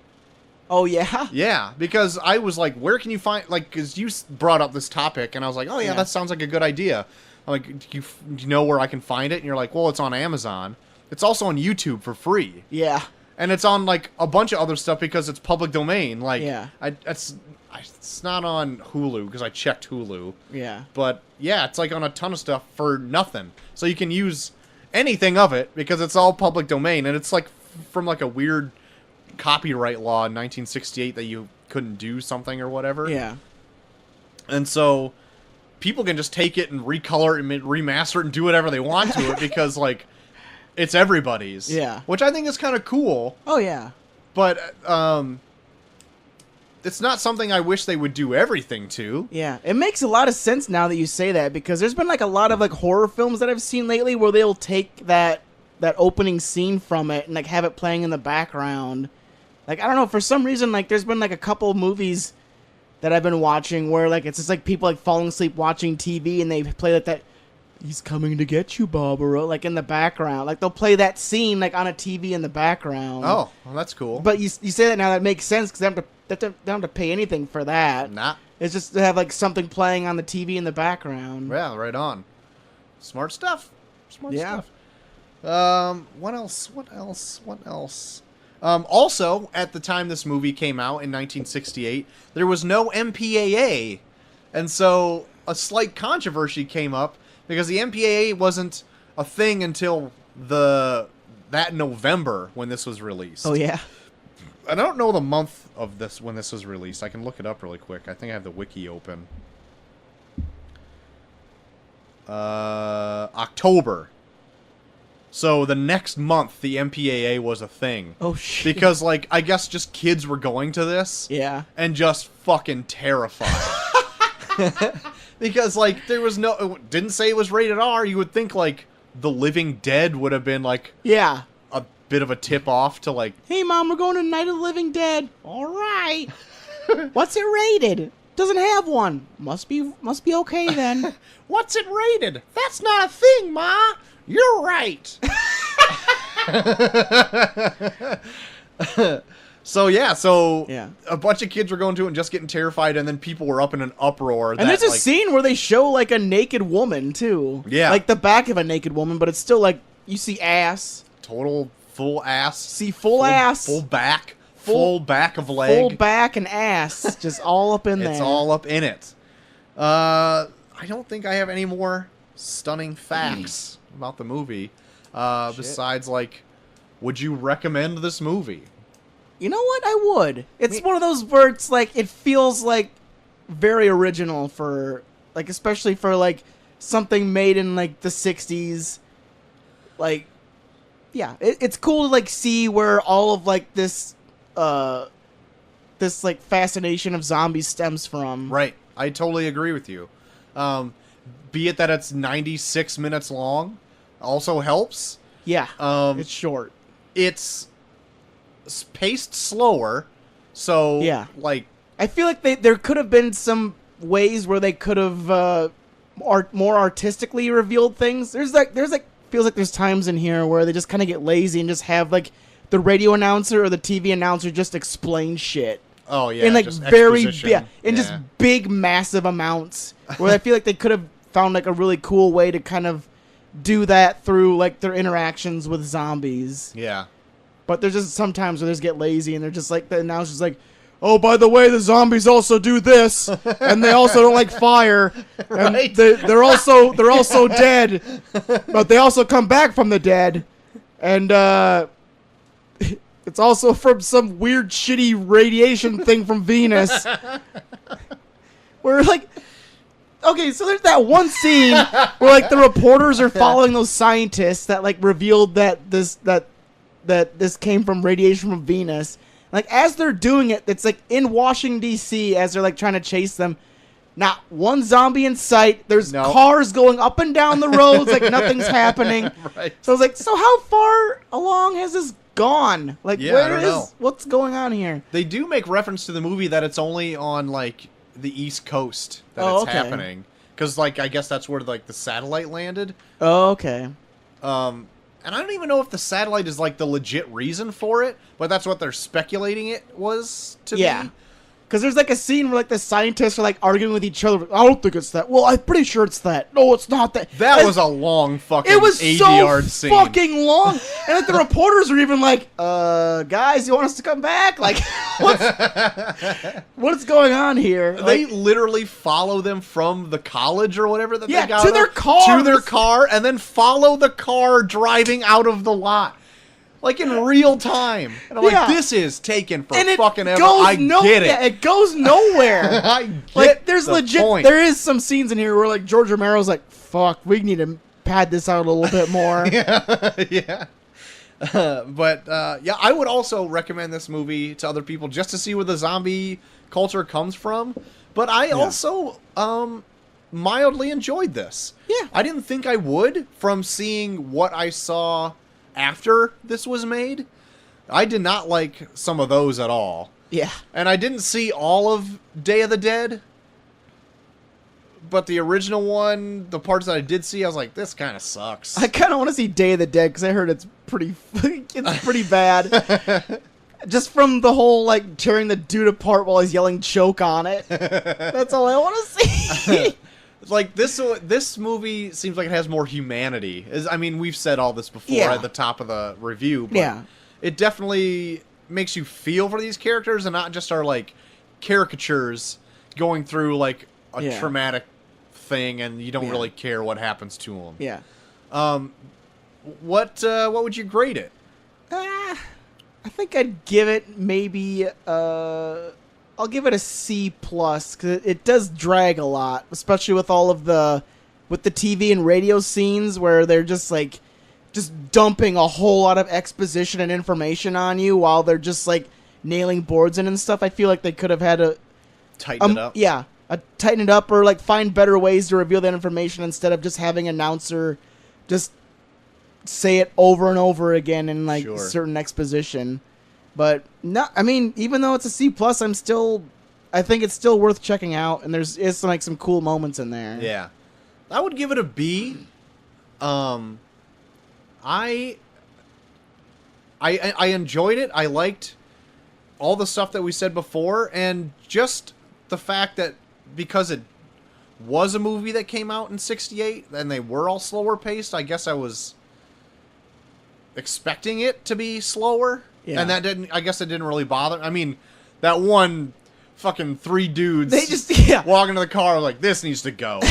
Oh, yeah? Yeah, because I was like, where can you find, like, because you brought up this topic, and I was like, oh, yeah, that sounds like a good idea. I'm like, do you know where I can find it? And you're like, well, it's on Amazon. It's also on YouTube for free. Yeah. And it's on, like, a bunch of other stuff because it's public domain. Like, it's not on Hulu, because I checked Hulu. Yeah. But, yeah, it's, like, on a ton of stuff for nothing. So you can use anything of it, because it's all public domain. And it's, like, from, like, a weird copyright law in 1968 that you couldn't do something or whatever. Yeah. And so people can just take it and recolor it and remaster it and do whatever they want to it because, like, it's everybody's. Yeah. Which I think is kind of cool. Oh, yeah. But it's not something I wish they would do everything to. Yeah. It makes a lot of sense now that you say that, because there's been, like, a lot of, like, horror films that I've seen lately where they'll take that opening scene from it and, like, have it playing in the background. Like, I don't know, for some reason, like, there's been, like, a couple of movies that I've been watching where, like, it's just, like, people, like, falling asleep watching TV and they play, like, that, he's coming to get you, Barbara, like, in the background. Like, they'll play that scene, like, on a TV in the background. Oh, well, that's cool. But you say that now, that makes sense, because they don't have to pay anything for that. Nah. It's just to have, like, something playing on the TV in the background. Yeah, right on. Smart stuff. Smart stuff. What else? Also, at the time this movie came out in 1968, there was no MPAA. And so a slight controversy came up because the MPAA wasn't a thing until that November when this was released. Oh, yeah? I don't know the month of this when this was released. I can look it up really quick. I think I have the wiki open. October. So the next month, the MPAA was a thing. Oh, shit. Because, like, I guess just kids were going to this. Yeah. And just fucking terrified. Because, like, there was didn't say it was rated R. You would think, like, The Living Dead would have been, like... Yeah. A bit of a tip off to like, hey Mom, we're going to Night of the Living Dead. All right. What's it rated? Doesn't have one. Must be okay then. What's it rated? That's not a thing, Ma. You're right. So a bunch of kids were going to it and just getting terrified, and then people were up in an uproar. And there's a scene where they show like a naked woman too. Yeah, like the back of a naked woman, but it's still like you see ass. Total full ass. See full ass. Full back. Full back of leg. Full back and ass, just all up in there. It's all up in it. I don't think I have any more stunning facts about the movie. Besides, like, would you recommend this movie? You know what? I would. It's one of those where it's like, it feels like very original for, like, especially for, like, something made in, like, the 60s. Like, yeah. It's cool to, like, see where all of, like, this like, fascination of zombies stems from. Right. I totally agree with you. Be it that it's 96 minutes long also helps. Yeah. It's short. It's paced slower, so yeah, like I feel like there could have been some ways where they could have more artistically revealed things. There's feels like there's times in here where they just kind of get lazy and just have like the radio announcer or the TV announcer just explain shit. Oh yeah, in like just just big massive amounts. Where I feel like they could have found like a really cool way to kind of do that through like their interactions with zombies. Yeah. But there's just sometimes where they just get lazy and they're just like, the announcer's like, oh, by the way, the zombies also do this, and they also don't like fire, and right. they're also dead, but they also come back from the dead, and it's also from some weird shitty radiation thing from Venus. Where like, okay, so there's that one scene where like the reporters are following those scientists that like revealed that this came from radiation from Venus. Like, as they're doing it, it's like in Washington, D.C., as they're like trying to chase them. Not one zombie in sight. There's cars going up and down the roads like nothing's happening. Right. So I was like, so how far along has this gone? Like, what's going on here? They do make reference to the movie that it's only on like the East Coast that it's happening. Because, like, I guess that's where like the satellite landed. Oh, okay. And I don't even know if the satellite is, like, the legit reason for it, but that's what they're speculating it was to be. Because there's, like, a scene where, like, the scientists are, like, arguing with each other. I don't think it's that. Well, I'm pretty sure it's that. No, it's not that. That was a long fucking 80-yard scene. It was so fucking long. And, like, the reporters are even like, guys, you want us to come back? Like, what's going on here? They literally follow them from the college or whatever that they got to their car. To their car, and then follow the car driving out of the lot. Like, in real time. And I'm like, this is taken for fucking ever. I get it. Yeah, it goes nowhere. I get like, there's point. There is some scenes in here where, like, George Romero's like, fuck, we need to pad this out a little bit more. Yeah. But I would also recommend this movie to other people just to see where the zombie culture comes from. But I also mildly enjoyed this. Yeah. I didn't think I would from seeing what I saw after this was made. I did not like some of those at all. Yeah. And I didn't see all of Day of the Dead. But the original one, the parts that I did see, I was like, this kind of sucks. I kind of want to see Day of the Dead because I heard it's pretty bad. Just from the whole, like, tearing the dude apart while he's yelling choke on it. That's all I want to see. Like, this movie seems like it has more humanity. I mean, we've said all this before at the top of the review, but it definitely makes you feel for these characters and not just our, like, caricatures going through, like, a traumatic thing and you don't really care what happens to them. Yeah. What would you grade it? I think I'd give it maybe I'll give it a C+, because it does drag a lot, especially with all of the TV and radio scenes where they're just like dumping a whole lot of exposition and information on you while they're just like nailing boards in and stuff. I feel like they could have had to tighten it up. Yeah, tighten it up or like find better ways to reveal that information instead of just having an announcer just say it over and over again in like Sure. certain exposition. But no, I mean, even though it's a C+, I think it's still worth checking out, and there's some cool moments in there. Yeah, I would give it a B. I enjoyed it. I liked all the stuff that we said before, and just the fact that because it was a movie that came out in '68 and they were all slower paced, I guess I was expecting it to be slower. Yeah. And I guess it didn't really bother. I mean, that one fucking 3 dudes walking to the car like, this needs to go.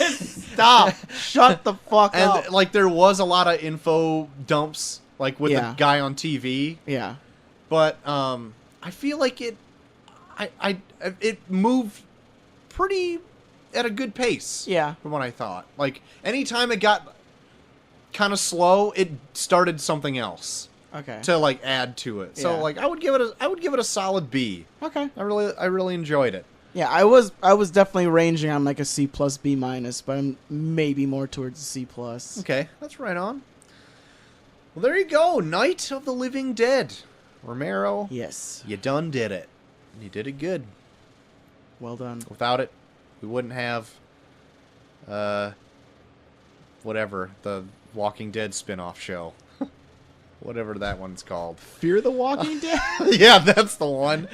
Stop. Shut the fuck up. And like there was a lot of info dumps like with the guy on TV. Yeah. But I feel like it moved pretty at a good pace. Yeah. From what I thought. Like anytime it got kind of slow, it started something else. Okay. To like add to it. So like I would give it a solid B. Okay. I really enjoyed it. Yeah, I was definitely ranging on like a C plus B minus, but I'm maybe more towards a C plus. Okay, that's right on. Well, there you go, Night of the Living Dead. Romero. Yes. You done did it. You did it good. Well done. Without it, we wouldn't have whatever, the Walking Dead spin-off show. Whatever that one's called. Fear the Walking Dead? Yeah, that's the one.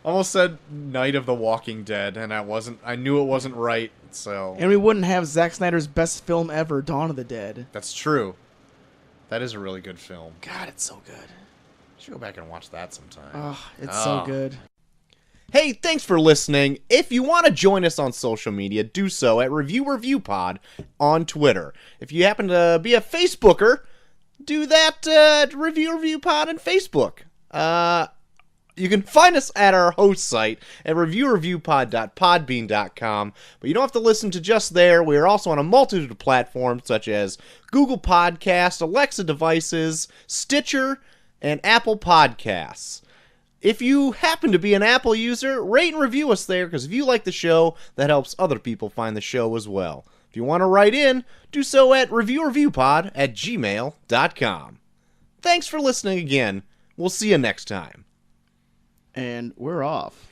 Almost said Night of the Walking Dead, and I knew it wasn't right, so. And we wouldn't have Zack Snyder's best film ever, Dawn of the Dead. That's true. That is a really good film. God, it's so good. Should go back and watch that sometime. Oh, it's so good. Hey, thanks for listening. If you want to join us on social media, do so at ReviewReviewPod on Twitter. If you happen to be a Facebooker, do that ReviewReviewPod on Facebook. You can find us at our host site at reviewreviewpod.podbean.com, but you don't have to listen to just there. We are also on a multitude of platforms such as Google Podcasts, Alexa devices, Stitcher, and Apple Podcasts. If you happen to be an Apple user, rate and review us there, because if you like the show, that helps other people find the show as well. If you want to write in, do so at reviewreviewpod@gmail.com. Thanks for listening again. We'll see you next time. And we're off.